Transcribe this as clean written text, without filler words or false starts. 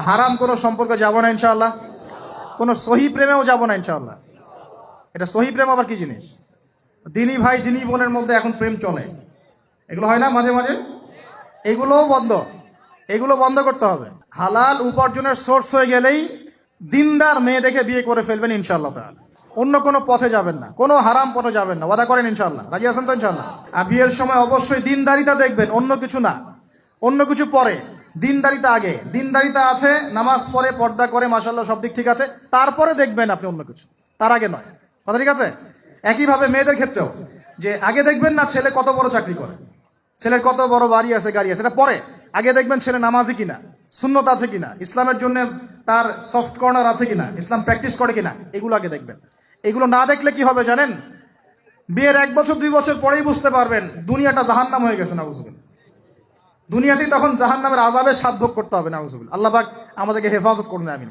হারাম কোনো সম্পর্কে যাব না ইনশাআল্লাহ, কোনো সহি প্রেমেও যাব না ইনশাআল্লাহ। এটা সহি প্রেম আবার কি জিনিস? দিনী ভাই দিনী বোনের মধ্যে এখন প্রেম চলে, এগুলো হয় না মাঝে মাঝে, এগুলোও বন্ধ, এগুলো বন্ধ করতে হবে। হালাল উপার্জনের সোর্স হয়ে গেলেই দিনদার মেয়ে দেখে বিয়ে করে ফেলবেন ইনশাআল্লাহ তাআলা। অন্য কোনো পথে যাবেন না, কোনো হারাম পথে যাবেন না, ওয়াদা করেন ইনশাআল্লাহ? রাজি আছেন তো ইনশাআল্লাহ? আর বিয়ের সময় অবশ্যই দিনদারিতা দেখবেন, অন্য কিছু না। অন্য কিছু পরে, দিনদারিতা আগে। দিনদারিতা আছে, নামাজ পড়ে, পর্দা করে, মাশাআল্লাহ সব দিক ঠিক আছে, তারপরে দেখবেন আপনি অন্য কিছু, তার আগে নয়। কথা ঠিক আছে? একইভাবে মেয়েদের ক্ষেত্রেও, যে আগে দেখবেন না ছেলে কত বড় চাকরি করে, ছেলের কত বড় বাড়ি আছে, গাড়ি আছে, এটা পরে। আগে দেখবেন ছেলে নামাজি কিনা, সুন্নত আছে কিনা, ইসলামের জন্য তার সফট কর্নার আছে কিনা, ইসলাম প্র্যাকটিস করে কিনা, এগুলো আগে দেখবেন। এগুলো না দেখলে কি হবে জানেন? বিয়ের 1 বছর 2 বছর পরেই বুঝতে পারবেন দুনিয়াটা জাহান্নাম হয়ে গেছে। নাউজুবিল্লাহ। দুনিয়াতেই তখন জাহান্নামের আযাবের স্বাদ ভোগ করতে হবে। নাউজুবিল্লাহ। আল্লাহ পাক আমাদেরকে হেফাজত করুন, আমিন।